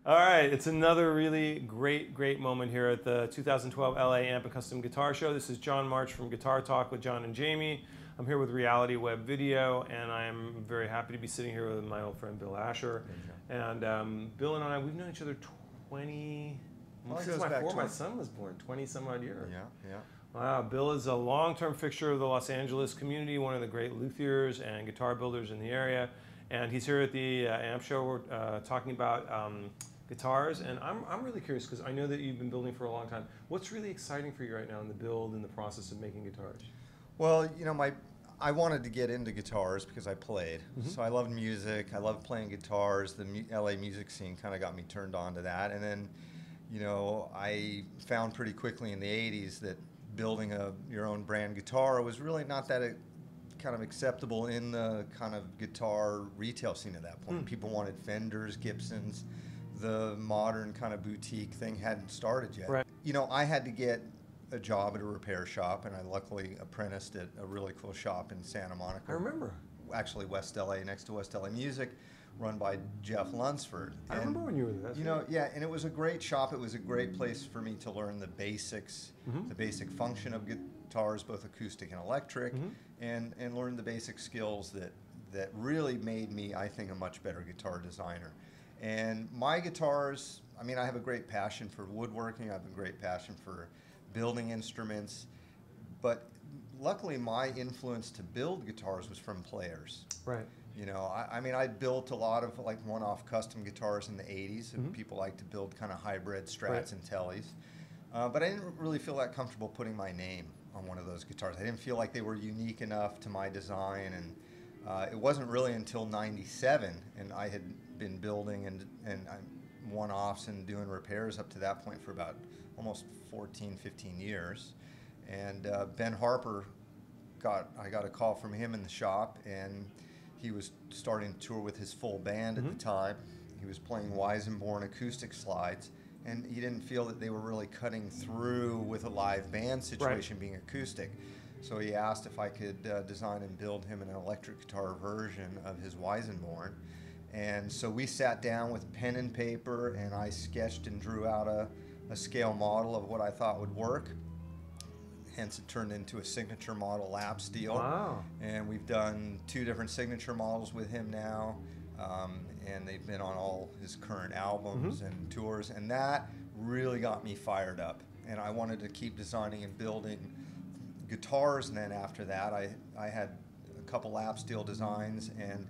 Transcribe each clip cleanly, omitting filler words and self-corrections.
All right, it's another really great moment here at the 2012 LA Amp and Custom Guitar Show. This is John March from Guitar Talk with John and Jamie. I'm here with Reality Web Video, and I am very happy to be sitting here with my old friend Bill Asher. And Bill and I, we've known each other 20, since my son was born, 20 some odd years. Yeah. Wow, Bill is a long-term fixture of the Los Angeles community, one of the great luthiers and guitar builders in the area. And he's here at the Amp Show. We're talking about guitars, and I'm really curious because I know that you've been building for a long time. What's really exciting for you right now in the build and the process of making guitars? Well, you know, I wanted to get into guitars because I played. So I loved music. I loved playing guitars. The LA music scene kind of got me turned on to that. And then, you know, I found pretty quickly in the 80s that building your own brand guitar was really not that kind of acceptable in the kind of guitar retail scene at that point. People wanted Fenders, Gibsons. The modern kind of boutique thing hadn't started yet. Right. You know, I had to get a job at a repair shop, and I luckily apprenticed at a really cool shop in Santa Monica. I remember. Actually, West LA, next to West LA Music, run by Jeff Lunsford. I remember when you were there. You know, yeah, and it was a great shop. It was a great place for me to learn the basics, the basic function of guitars, both acoustic and electric, and learn the basic skills that really made me, I think, a much better guitar designer. And my guitars, I mean, I have a great passion for woodworking. I have a great passion for building instruments. But luckily, my influence to build guitars was from players. Right. You know, I mean, I built a lot of like one-off custom guitars in the 80s. And people like to build kind of hybrid Strats and Tellys. But I didn't really feel that comfortable putting my name on one of those guitars. I didn't feel like they were unique enough to my design. And it wasn't really until '97, and I had been building and one-offs and doing repairs up to that point for about almost 14, 15 years. And Ben Harper, I got a call from him in the shop, and he was starting to tour with his full band at the time. He was playing Weissenborn acoustic slides, and he didn't feel that they were really cutting through with a live band situation being acoustic. So he asked if I could design and build him an electric guitar version of his Weissenborn. And so we sat down with pen and paper, and I sketched and drew out a scale model of what I thought would work. Hence it turned into a signature model lap steel. Wow. And we've done 2 different signature models with him now. And they've been on all his current albums and tours. And that really got me fired up. And I wanted to keep designing and building guitars. And then after that, I had a couple lap steel designs. And,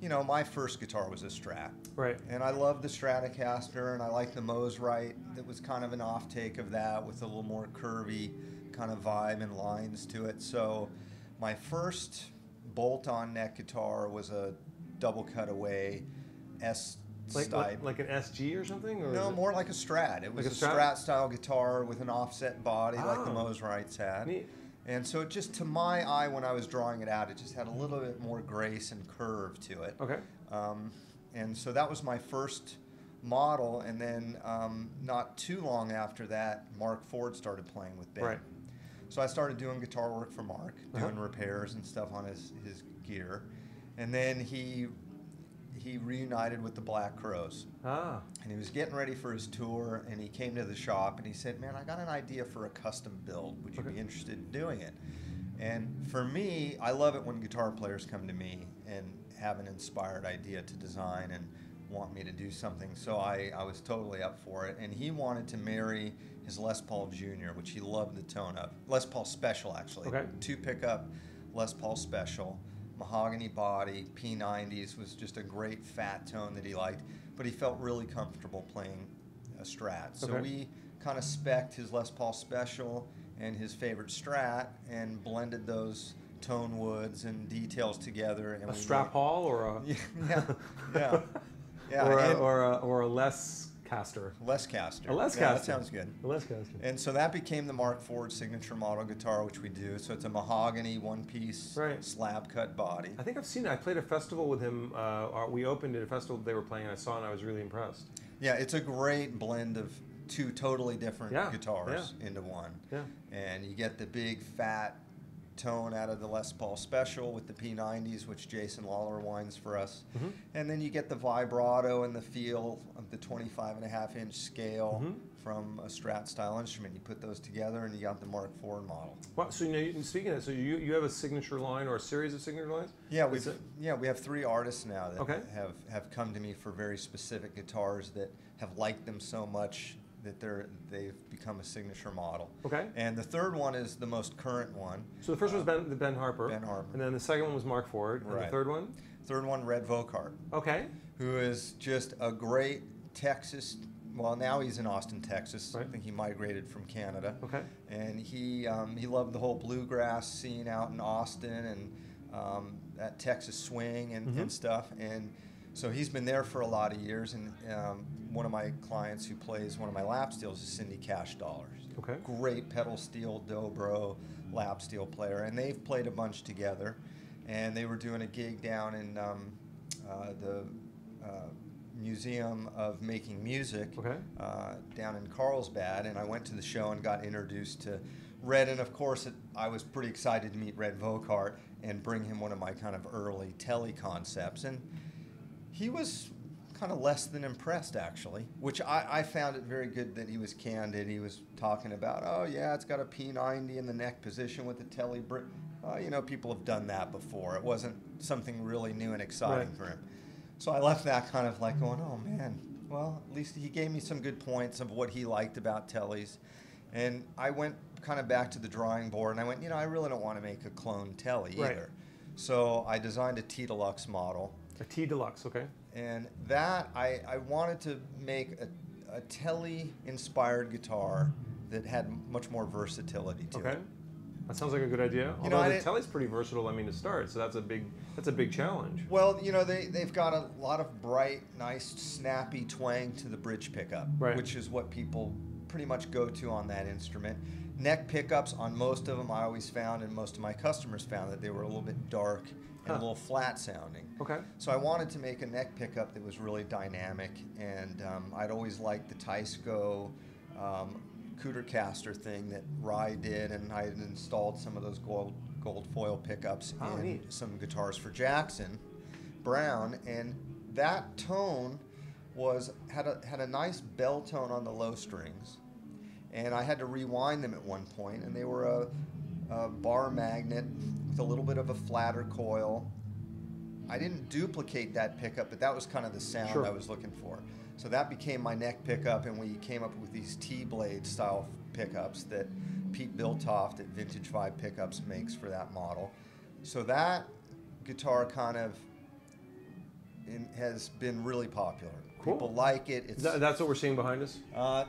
you know, my first guitar was a Strat. Right. And I loved the Stratocaster, and I liked the Mosrite. That was kind of an off-take of that with a little more curvy kind of vibe and lines to it. So my first bolt-on neck guitar was a double cutaway S-style. Like an SG or something? Or no, more like a Strat. It was like a Strat-style guitar with an offset body like the Mosrites had. Neat. And so it just, to my eye, when I was drawing it out, it just had a little bit more grace and curve to it. Okay. And so that was my first model, and then not too long after that, Mark Ford started playing with Ben. Right. So I started doing guitar work for Mark, doing repairs and stuff on his gear. And then he reunited with the Black Crowes. Ah. And he was getting ready for his tour, and he came to the shop, and he said, "Man, I got an idea for a custom build. Would you be interested in doing it?" And for me, I love it when guitar players come to me and have an inspired idea to design and want me to do something. So I was totally up for it. And he wanted to marry his Les Paul Jr., which he loved the tone of. Les Paul Special, actually. Okay. 2-pickup Les Paul Special. Mahogany body, P90s was just a great fat tone that he liked, but he felt really comfortable playing a Strat. So we kind of spec'd his Les Paul Special and his favorite Strat and blended those tone woods and details together. And a Strat Paul or a yeah. or a Les Caster. Les Caster. A Les Caster. That sounds good. A Les Caster. And so that became the Mark Ford signature model guitar, which we do. So it's a mahogany one-piece slab cut body. I think I've seen it. I played a festival with him. We opened at a festival they were playing, and I saw it, and I was really impressed. Yeah, it's a great blend of 2 totally different guitars into one. Yeah. And you get the big, fat tone out of the Les Paul Special with the P90s, which Jason Lawler winds for us. And then you get the vibrato and the feel of the 25.5-inch scale from a Strat style instrument. You put those together and you got the Mark IV model. Wow, so speaking of that, so you have a signature line or a series of signature lines? Yeah, we have 3 artists now that okay. have come to me for very specific guitars that have liked them so much that they've become a signature model. Okay. And the third one is the most current one. So the first one was Ben Harper. Ben Harper. And then the second one was Mark Ford. And the third one? Third one, Red Vocart. Okay. Who is just a great Texas. Well, now he's in Austin, Texas. Right. I think he migrated from Canada. Okay. And he loved the whole bluegrass scene out in Austin and that Texas swing and stuff. And so he's been there for a lot of years. And one of my clients who plays one of my lap steels is Cindy Cash Dollars. Okay. Great pedal steel dobro lap steel player. And they've played a bunch together. And they were doing a gig down in the Museum of Making Music down in Carlsbad, and I went to the show and got introduced to Red, and of course I was pretty excited to meet Red Vocart and bring him one of my kind of early Telly concepts, and he was kind of less than impressed actually, which I found it very good that he was candid. He was talking about, oh yeah, it's got a P90 in the neck position with the Telly brick. You know, people have done that before. It wasn't something really new and exciting for him. So I left that kind of like going, oh man, well, at least he gave me some good points of what he liked about Tellys. And I went kind of back to the drawing board and I went, you know, I really don't want to make a clone Telly either. So I designed a T Deluxe model. A T Deluxe, okay. And that, I wanted to make a Telly inspired guitar that had much more versatility to it. That sounds like a good idea. You Although the Telly's pretty versatile, I mean, to start, so that's a big challenge. Well, you know, they've got a lot of bright, nice, snappy twang to the bridge pickup, which is what people pretty much go to on that instrument. Neck pickups on most of them I always found, and most of my customers found that they were a little bit dark and a little flat sounding. Okay. So I wanted to make a neck pickup that was really dynamic, and I'd always liked the Teisco Cootercaster thing that Rye did, and I had installed some of those gold foil pickups in some guitars for Jackson Brown, and that tone had a nice bell tone on the low strings, and I had to rewind them at one point, and they were a bar magnet with a little bit of a flatter coil. I didn't duplicate that pickup, but that was kind of the sound I was looking for. So that became my neck pickup, and we came up with these T-blade style pickups that Pete Biltoft at Vintage 5 Pickups makes for that model. So that guitar kind of has been really popular. Cool. People like it. That's what we're seeing behind us?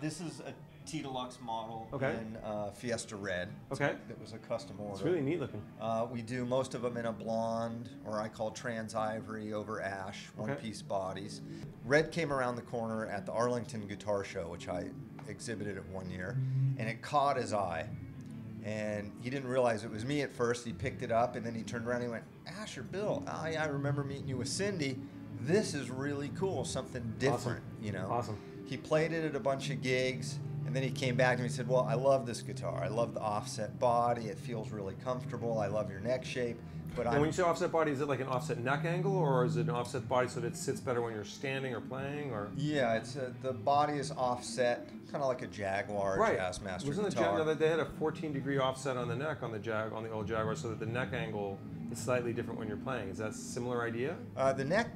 This is a T Deluxe model in Fiesta Red. That was a custom order. It's really neat looking. We do most of them in a blonde, or I call trans ivory over ash, one-piece bodies. Red came around the corner at the Arlington Guitar Show, which I exhibited at one year, and it caught his eye. And he didn't realize it was me at first. He picked it up, and then he turned around and he went, Asher, Bill, I remember meeting you with Cindy. This is really cool, something different, you know. Awesome. He played it at a bunch of gigs. And then he came back and he said, well, I love this guitar. I love the offset body. It feels really comfortable. I love your neck shape. And when you say offset body, is it like an offset neck angle, or is it an offset body so that it sits better when you're standing or playing? Or yeah, the body is offset, kind of like a Jaguar Jazzmaster guitar. They had a 14-degree offset on the neck on the old Jaguar, so that the neck angle is slightly different when you're playing. Is that a similar idea? The neck,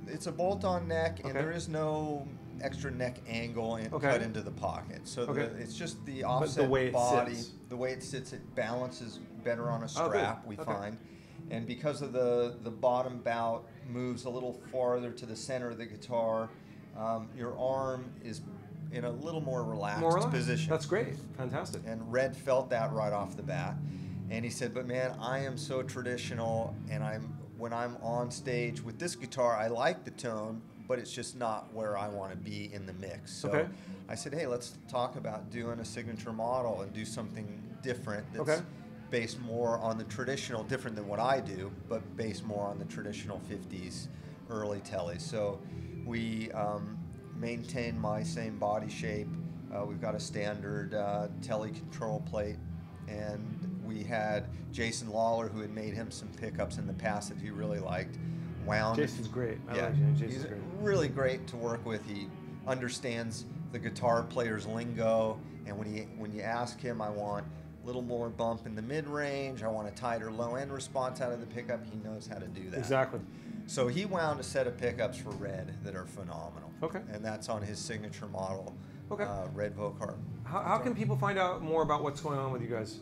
it's a bolt-on neck, and there is no extra neck angle cut into the pocket. So it's just the offset body. The way it sits, it balances better on a strap, we find. And because of the bottom bout moves a little farther to the center of the guitar, your arm is in a little more relaxed position. That's great. Fantastic. And Red felt that right off the bat. And he said, but man, I am so traditional, and when I'm on stage with this guitar, I like the tone, but it's just not where I want to be in the mix. So I said, hey, let's talk about doing a signature model and do something different that's based more on the traditional, different than what I do, but based more on the traditional 50s early Tellys. So we maintain my same body shape. We've got a standard Telly control plate, and we had Jason Lawler, who had made him some pickups in the past that he really liked. Wound. Jason's great. I Yeah, like him. Jason's he's great. really great to work with. He understands the guitar player's lingo, and when you ask him, I want a little more bump in the mid-range, I want a tighter low-end response out of the pickup, he knows how to do that. Exactly. So he wound a set of pickups for Red that are phenomenal. Okay. And that's on his signature model, Okay. Red Vocar. How can people find out more about what's going on with you guys?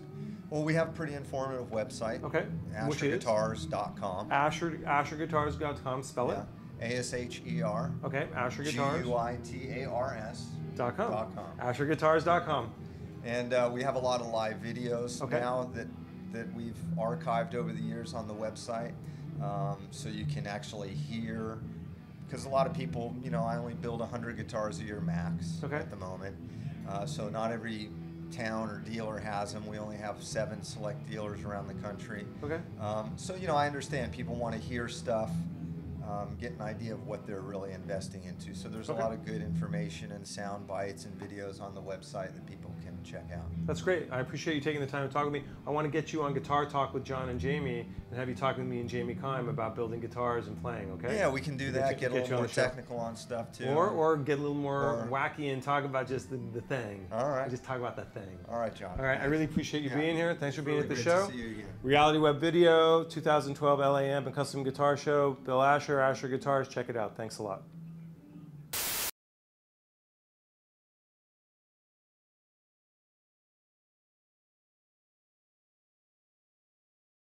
Well, we have a pretty informative website. Okay. Which is? AsherGuitars.com. AsherGuitars.com. Spell it. ASHER. Okay. AsherGuitars. GUITARS.com. AsherGuitars.com. And we have a lot of live videos now that we've archived over the years on the website, so you can actually hear. Because a lot of people, you know, I only build 100 guitars a year max at the moment, so not every town or dealer has them. We only have 7 select dealers around the country. Okay. So, you know, I understand people want to hear stuff, get an idea of what they're really investing into. So there's a lot of good information and sound bites and videos on the website that people can check out. That's great. I appreciate you taking the time to talk with me. I want to get you on Guitar Talk with John and Jamie and have you talk with me and Jamie Kime about building guitars and playing, okay? Yeah, we can do that, get a little more technical on stuff too. Or get a little more wacky and talk about just the thing. All right. Just talk about the thing. All right, John. All right, I really appreciate you being here. Thanks for being at the show. To see you again. Reality Web Video, 2012 LA Amp and Custom Guitar Show. Bill Asher, Asher Guitars. Check it out. Thanks a lot.